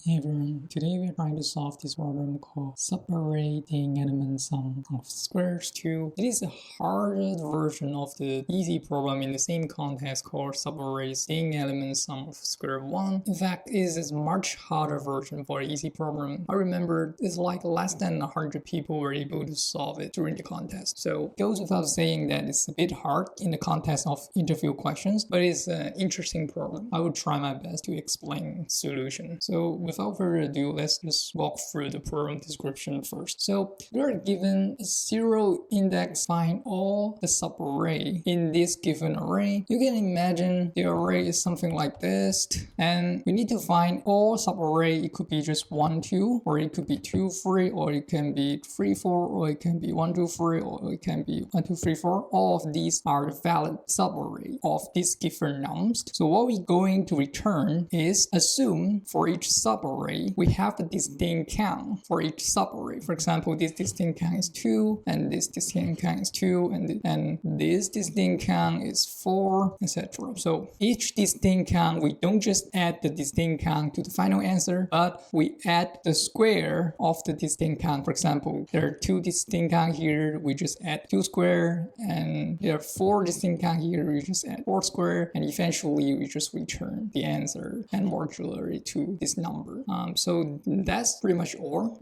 Hey everyone, today we're trying to solve this problem called Subarray taking element sum of squares 2. It is a harder version of the easy problem in the same context called Subarrays taking element sum of square 1. In fact, it is a much harder version for the easy problem. I remember it's like less than 100 people were able to solve it during the contest. So it goes without saying that it's a bit hard in the context of interview questions, but it's an interesting problem. I will try my best to explain solution. So without further ado, let's just walk through the problem description first. So we're given a 0 index, find all the subarray in this given array. You can imagine the array is something like this, and we need to find all subarray. It could be just 1, 2, or it could be 2, 3, or it can be 3, 4, or it can be 1, 2, 3, or it can be 1, 2, 3, 4. All of these are valid subarray of these given nums. So what we're going to return is assume for each subarray we have the distinct count for each subarray. For example, this distinct count is 2, and this distinct count is 2, and this distinct count is 4, etc. So each distinct count, we don't just add the distinct count to the final answer, but we add the square of the distinct count. For example, there are 2 distinct counts here, we just add 2 square, and there are 4 distinct counts here, we just add 4 square, and eventually we just return the answer and modularity to this number. So that's pretty much all.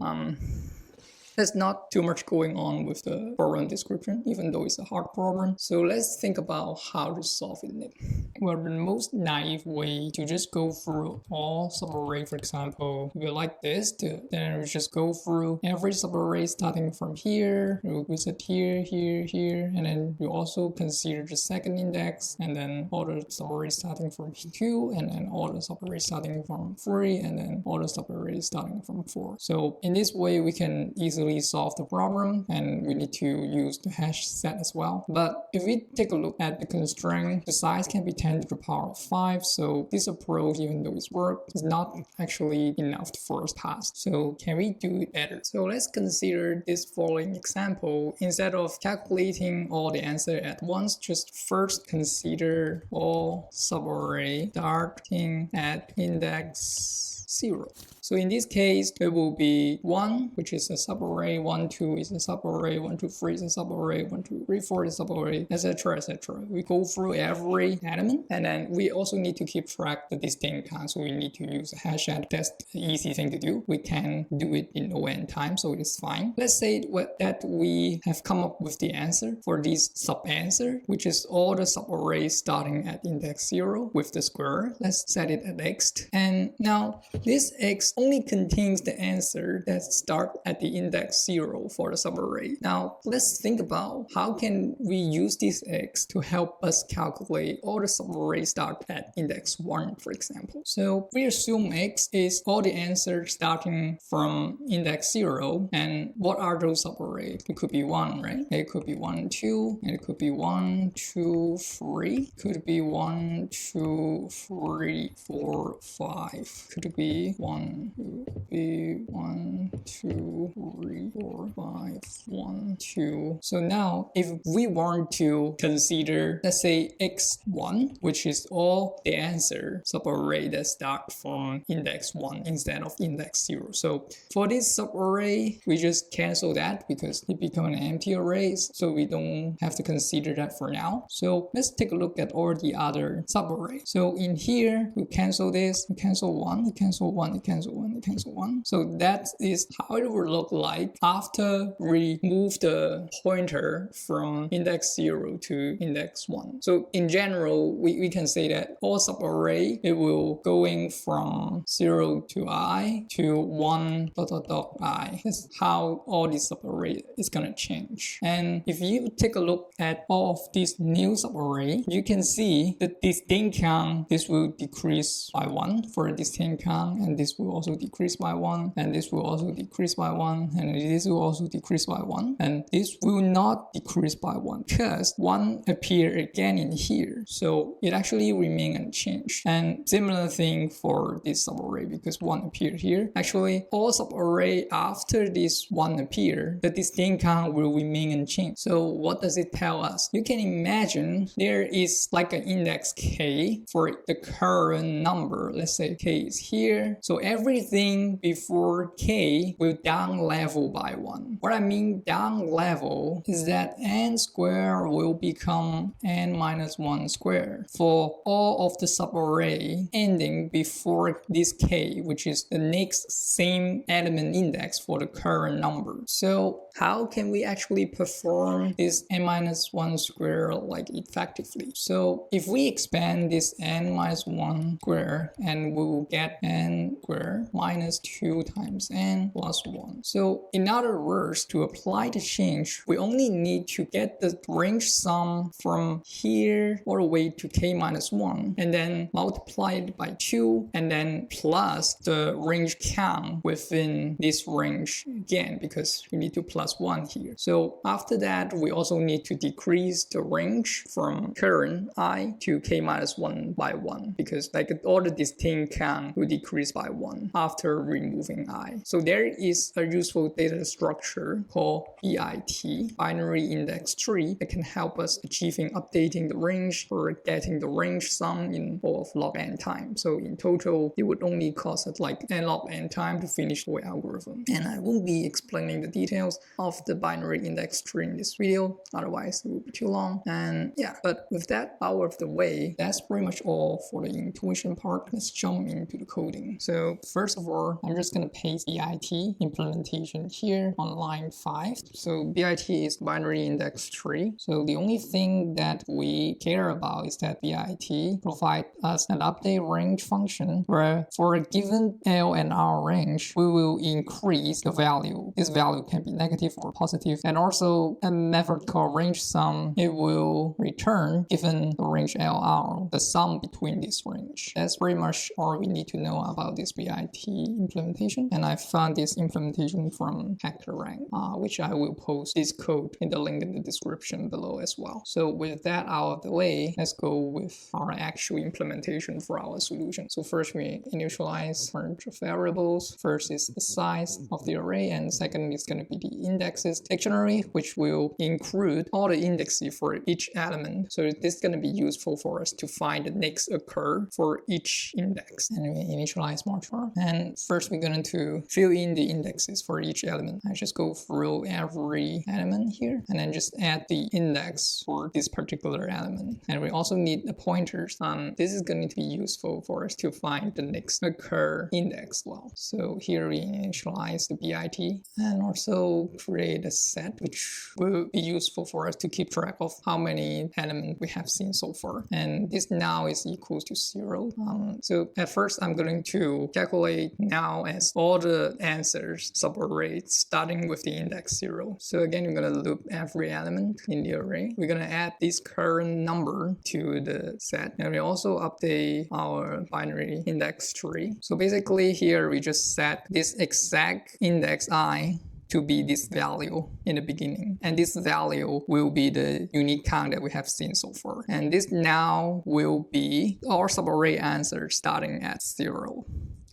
There's not too much going on with the problem description, even though it's a hard problem. So let's think about how to solve it. Well, the most naive way to just go through all subarray, for example, if you like this, then we just go through every subarray starting from here, we'll visit here, here, here, and then you also consider the second index, and then all the subarrays starting from 2, and then all the subarrays starting from 3, and then all the subarrays starting from 4. So in this way, we can easily solve the problem, and we need to use the hash set as well. But if we take a look at the constraint, the size can be 10 to the power of 5. So this approach, even though it's worked, is not actually enough for us pass. So can we do it better? So let's consider this following example. Instead of calculating all the answer at once, just first consider all subarray starting at index 0. So in this case, it will be 1, which is a subarray, 1, 2 is a subarray, 1, 2, 3 is a subarray, 1, 2, 3, 4 is a subarray, etc., etc. We go through every element, and then we also need to keep track of the distinct count. So we need to use a hash set. That's the easy thing to do. We can do it in no end time, so it's fine. Let's say that we have come up with the answer for this sub-answer, which is all the subarrays starting at index 0 with the square. Let's set it at x. And now this x only contains the answer that start at the index 0 for the subarray. Now let's think about how can we use this x to help us calculate all the subarrays start at index 1, for example. So we assume x is all the answers starting from index 0, and what are those subarrays? It could be 1, right? It could be 1, 2, and it could be 1, 2, 3, could be 1, 2, 3, 4, 5, could be 1, 2, 3, 4, 5, 1, 2. So now if we want to consider, let's say x1, which is all the answer subarray that start from index 1 instead of index 0. So for this subarray, we just cancel that because it becomes an empty array, so we don't have to consider that for now. So let's take a look at all the other subarrays. So in here, we cancel this, we cancel 1, we cancel 1, we cancel 1, we cancel 1. So that is how it will look like after we move the pointer from index 0 to index 1. So in general, we can say that all subarray, it will going from 0 to I to 1 ... I. That's how all this subarray is gonna change. And if you take a look at all of these new subarray, you can see the distinct count, this will decrease by 1 for a distinct count, and this will also decrease by 1, and this will also decrease by 1, and this will also decrease by 1, and this will not decrease by 1 because 1 appear again in here, so it actually remain unchanged. And similar thing for this subarray, because 1 appeared here. Actually, all subarray after this 1 appear, the distinct count will remain unchanged. So what does it tell us? You can imagine there is like an index k for the current number. Let's say k is here, here. So everything before k will down level by 1. What I mean down level is that n squared will become n minus 1 squared for all of the subarray ending before this k, which is the next same element index for the current number. So how can we actually perform this n minus 1 squared like effectively? So if we expand this n minus 1 squared, and we will get n squared minus 2 times n plus 1. So in other words, to apply the change, we only need to get the range sum from here all the way to k minus 1, and then multiply it by 2, and then plus the range count within this range again, because we need to plus 1 here. So after that, we also need to decrease the range from current I to k minus 1 by 1, because like all the distinct count will decrease by 1 after removing I. So there is a useful data structure called BIT, binary index tree, that can help us achieving updating the range or getting the range sum in O of log n time. So in total, it would only cost us like n log n time to finish the whole algorithm. And I won't be explaining the details of the binary index tree in this video, otherwise it will be too long. And yeah, but with that out of the way, that's pretty much all for the intuition part. Let's jump into the coding. So first of all, I'm just gonna paste BIT implementation here on line 5. So BIT is binary index tree. So the only thing that we care about is that BIT provides us an update range function where for a given L and R range, we will increase the value. This value can be negative or positive, and also a method called range sum. It will return given the range LR, the sum between this range. That's pretty much all we need to know about this BIT implementation. And I found this implementation from HackerRank, which I will post this code in the link in the description below as well. So with that out of the way, let's go with our actual implementation for our solution. So first we initialize a bunch of variables. First is the size of the array, and second is going to be the indexes dictionary, which will include all the indexes for each element. So this is going to be useful for us to find the next occur for each index. And we initialize marchar. And first we're going to fill in the indexes for each element. I just go through every element here and then just add the index for this particular element. And we also need the pointers. This is going to be useful for us to find the next occur index well. So here we initialize the BIT and also create a set, which will be useful for us to keep track of how many elements we have seen so far. And this now is equals to 0. So at first I'm going to calculate now as all the answers subarrays starting with the index 0. So again, we're going to loop every element in the array. We're going to add this current number to the set, and we also update our binary index tree. So basically here we just set this exact index I to be this value in the beginning. And this value will be the unique count that we have seen so far. And this now will be our subarray answer starting at 0.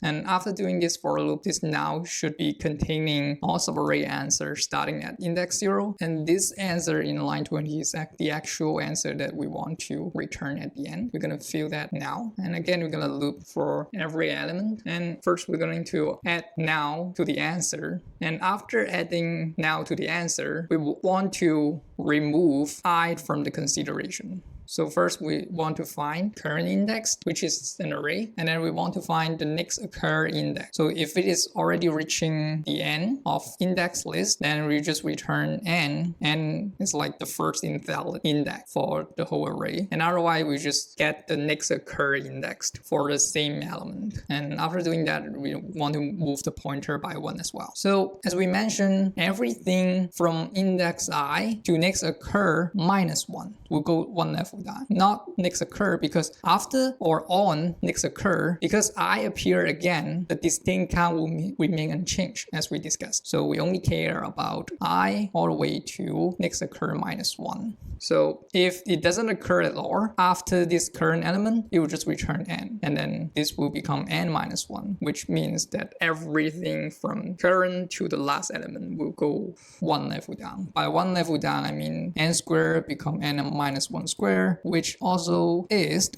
And after doing this for loop, this now should be containing all subarray answers starting at index 0. And this answer in line 20 is the actual answer that we want to return at the end. We're going to fill that now. And again, we're going to loop for every element. And first, we're going to add now to the answer. And after adding now to the answer, we want to remove I from the consideration. So first we want to find current index, which is an array, and then we want to find the next occur index. So if it is already reaching the end of index list, then we just return n. N is like the first invalid index for the whole array. And otherwise we just get the next occur index for the same element. And after doing that, we want to move the pointer by 1 as well. So as we mentioned, everything from index I to next occur minus 1 will go one level down. Not next occur, because after or on next occur, because I appear again, the distinct count will remain unchanged as we discussed. So we only care about I all the way to next occur minus 1. So if it doesn't occur at all after this current element, it will just return n. And then this will become n minus 1, which means that everything from current to the last element will go one level down. By one level down, I mean n squared become n minus 1 squared, which also is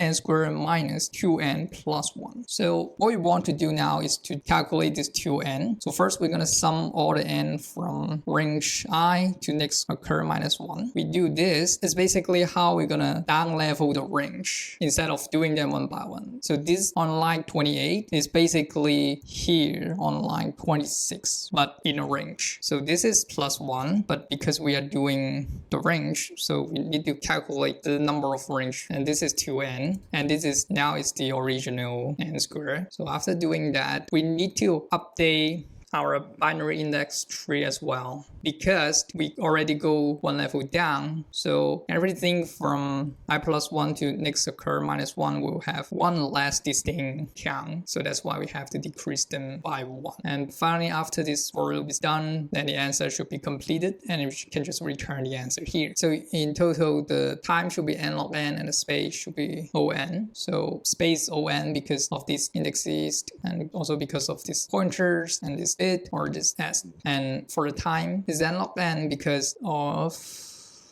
n squared minus 2n plus 1. So what we want to do now is to calculate this 2n. So first we're going to sum all the n from range I to next occur minus 1. We do this is basically how we're going to down level the range instead of doing them one by one. So this on line 28 is basically here on line 26, but in a range. So this is plus 1, but because we are doing the range, so we need to calculate the number of range, and this is 2n, and this is now is the original n squared. So after doing that, we need to update our binary index tree as well, because we already go one level down. So everything from I plus 1 to next occur minus 1 will have one less distinct count. So that's why we have to decrease them by 1. And finally, after this for loop is done, then the answer should be completed, and we can just return the answer here. So in total, the time should be n log n and the space should be on. So space on because of these indexes and also because of these pointers and this bit or this s. And for the time is n log n because of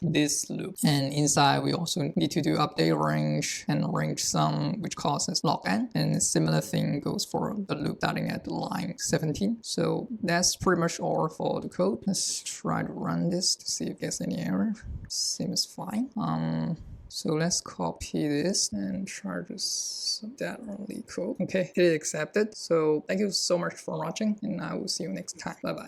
this loop. And inside we also need to do update range and range sum, which causes log n. And a similar thing goes for the loop starting at line 17. So that's pretty much all for the code. Let's try to run this to see if there's any error. Seems fine. So let's copy this and try to sub that on LeetCode. Okay, it is accepted. So thank you so much for watching, and I will see you next time. Bye bye.